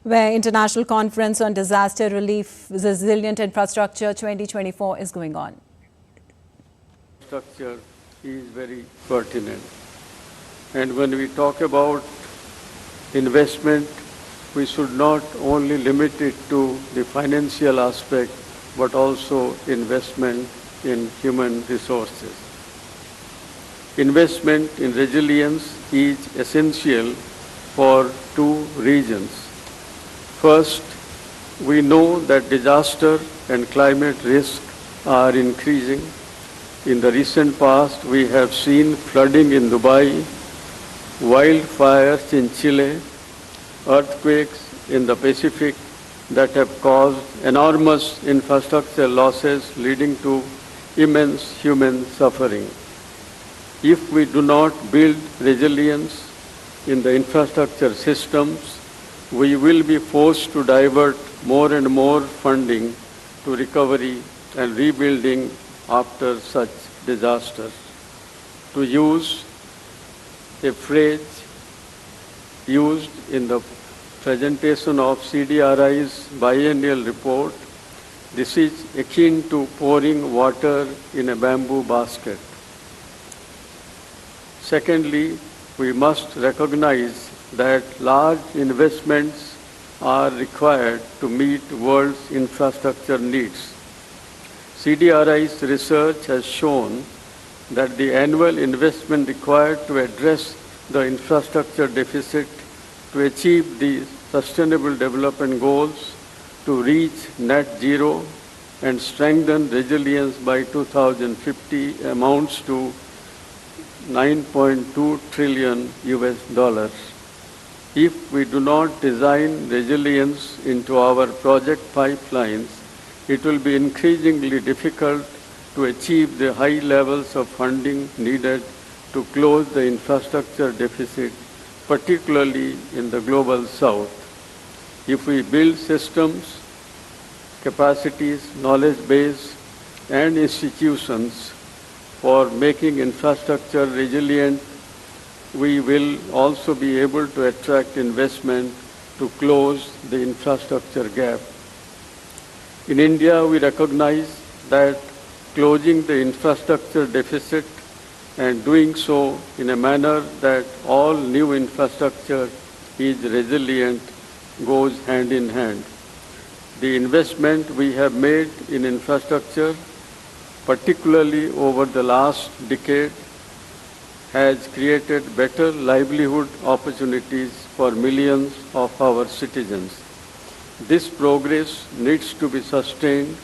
where International Conference on Disaster Relief Resilient Infrastructure 2024 is going on. Structure is very pertinent. And when we talk about investment, we should not only limit it to the financial aspect, but also investment in human resources. Investment in resilience is essential for two reasons. First, we know that disaster and climate risk are increasing. In the recent past, we have seen flooding in Dubai, wildfires in Chile, earthquakes in the Pacific that have caused enormous infrastructure losses leading to immense human suffering. If we do not build resilience in the infrastructure systems, we will be forced to divert more and more funding to recovery and rebuilding after such disasters. To use a phrase used in the presentation of CDRI's biennial report, this is akin to pouring water in a bamboo basket. Secondly, we must recognize that large investments are required to meet world's infrastructure needs. CDRI's research has shown that the annual investment required to address the infrastructure deficit to achieve the Sustainable Development Goals, to reach net zero and strengthen resilience by 2050 amounts to $9.2 trillion US. If we do not design resilience into our project pipelines, it will be increasingly difficult to achieve the high levels of funding needed to close the infrastructure deficit, particularly in the global south. If we build systems, capacities, knowledge base, and institutions for making infrastructure resilient, we will also be able to attract investment to close the infrastructure gap. In India, we recognize that closing the infrastructure deficit and doing so in a manner that all new infrastructure is resilient goes hand in hand. The investment we have made in infrastructure, particularly over the last decade, has created better livelihood opportunities for millions of our citizens. This progress needs to be sustained.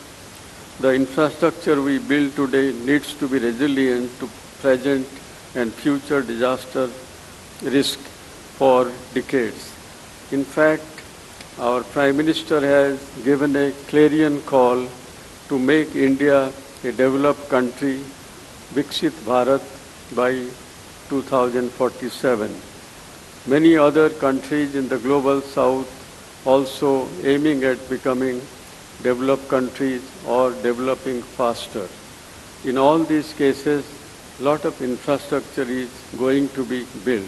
The infrastructure we build today needs to be resilient to present and future disaster risk for decades. In fact, our Prime Minister has given a clarion call to make India a developed country, Viksit Bharat, by 2047. Many other countries in the global south also aiming at becoming developed countries or developing faster. In all these cases, a lot of infrastructure is going to be built.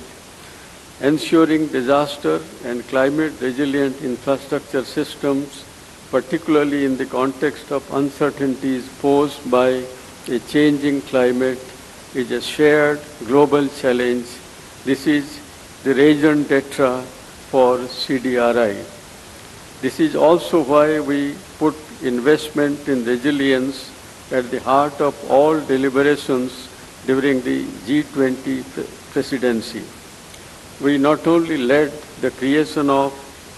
Ensuring disaster and climate resilient infrastructure systems, particularly in the context of uncertainties posed by a changing climate, is a shared global challenge. This is the raison d'etre for CDRI. This is also why we put investment in resilience at the heart of all deliberations during the G20 presidency. We not only led the creation of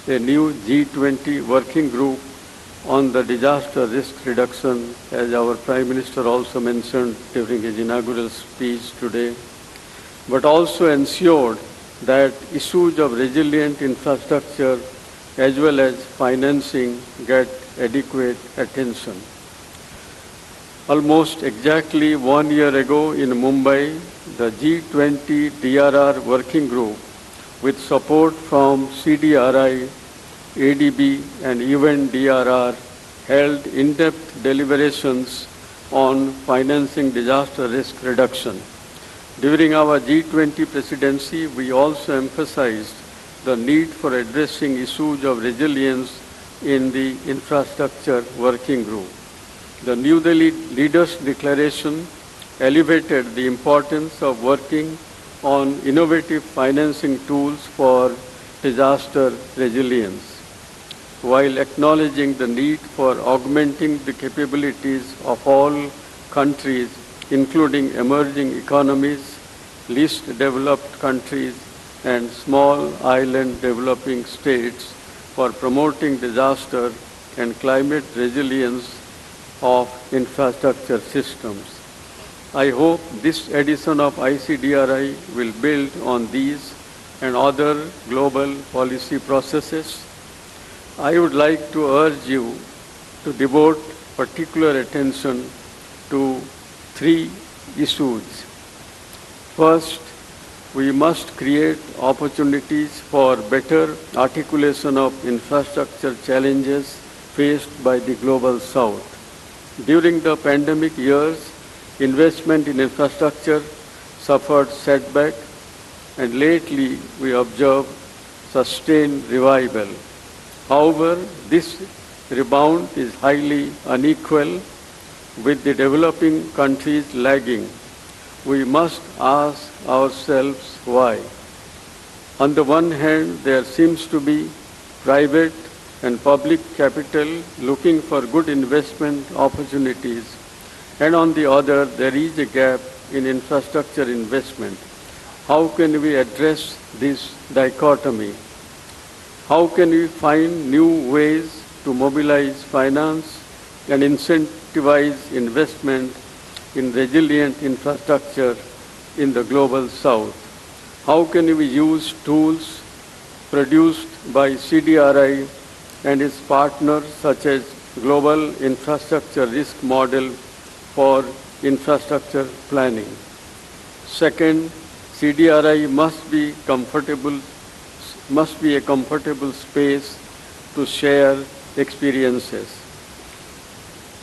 a new G20 working group on the disaster risk reduction, as our Prime Minister also mentioned during his inaugural speech today, but also ensured that issues of resilient infrastructure as well as financing get adequate attention. Almost exactly 1 year ago in Mumbai, the G20 DRR working group, with support from CDRI, ADB and UN DRR, held in-depth deliberations on financing disaster risk reduction. During our G20 presidency, we also emphasized the need for addressing issues of resilience in the infrastructure working group. The New Delhi Leaders' Declaration elevated the importance of working on innovative financing tools for disaster resilience, while acknowledging the need for augmenting the capabilities of all countries, including emerging economies, least developed countries, and small island developing states for promoting disaster and climate resilience of infrastructure systems. I hope this edition of ICDRI will build on these and other global policy processes. I would like to urge you to devote particular attention to three issues. First, we must create opportunities for better articulation of infrastructure challenges faced by the Global South. During the pandemic years, investment in infrastructure suffered setback, and lately we observe sustained revival. However, this rebound is highly unequal, with the developing countries lagging. We must ask ourselves why. On the one hand, there seems to be private and public capital looking for good investment opportunities, and on the other, there is a gap in infrastructure investment. How can we address this dichotomy? How can we find new ways to mobilize finance and incentivize investment in resilient infrastructure in the Global South? How can we use tools produced by CDRI and its partners such as Global Infrastructure Risk Model for infrastructure planning? Second, CDRI must be a comfortable space to share experiences.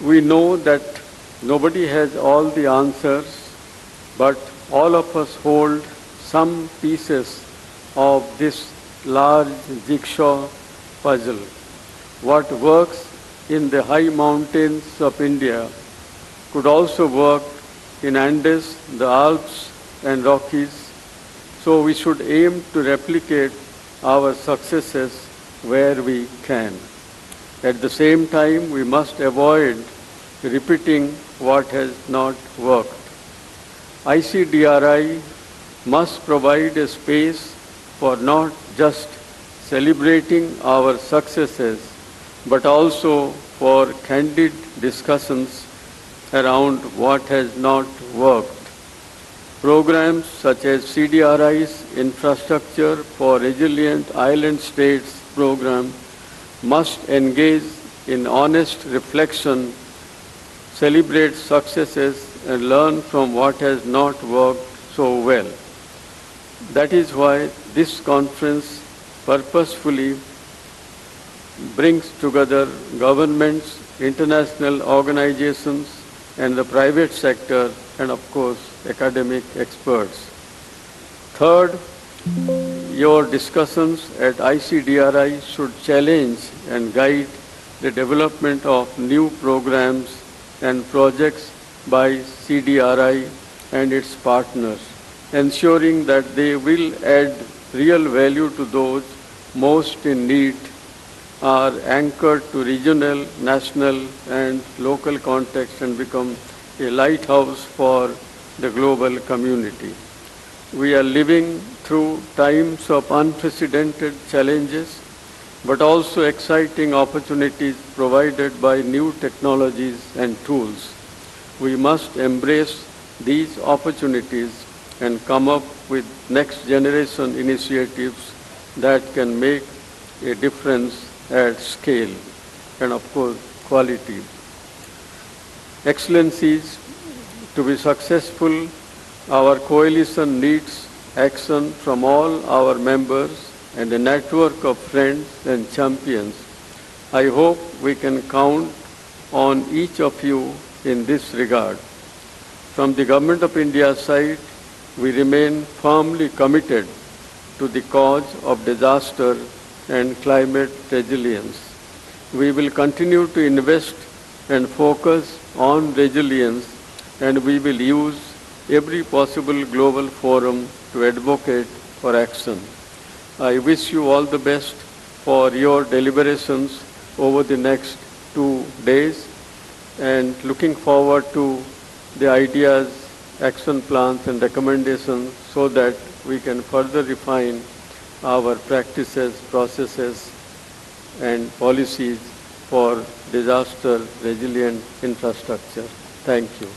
We know that nobody has all the answers, but all of us hold some pieces of this large jigsaw puzzle. What works in the high mountains of India could also work in Andes, the Alps, and Rockies, so we should aim to replicate our successes where we can. At the same time, we must avoid repeating what has not worked. ICDRI must provide a space for not just celebrating our successes, but also for candid discussions around what has not worked. Programs such as CDRI's Infrastructure for Resilient Island States program must engage in honest reflection, celebrate successes, and learn from what has not worked so well. That is why this conference purposefully brings together governments, international organizations, and the private sector, and of course, academic experts. Third, your discussions at ICDRI should challenge and guide the development of new programs and projects by CDRI and its partners, ensuring that they will add real value to those most in need, are anchored to regional, national, and local context, and become a lighthouse for the global community. We are living through times of unprecedented challenges, but also exciting opportunities provided by new technologies and tools. We must embrace these opportunities and come up with next generation initiatives that can make a difference at scale and, of course, quality. Excellencies, to be successful, our coalition needs action from all our members and a network of friends and champions. I hope we can count on each of you in this regard. From the Government of India's side, we remain firmly committed to the cause of disaster and climate resilience. We will continue to invest and focus on resilience, and we will use every possible global forum to advocate for action. I wish you all the best for your deliberations over the next 2 days, and looking forward to the ideas, action plans and recommendations so that we can further refine our practices, processes and policies for disaster resilient infrastructure. Thank you.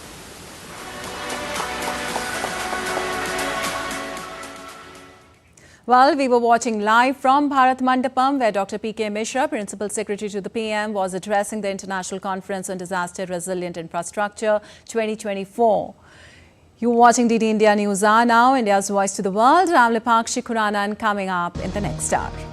Well, we were watching live from Bharat Mandapam, where Dr. P.K. Mishra, Principal Secretary to the PM, was addressing the International Conference on Disaster Resilient Infrastructure 2024. You're watching DD India News Hour now, India's voice to the world. I'm Lipakshi Kuranan, coming up in the next hour.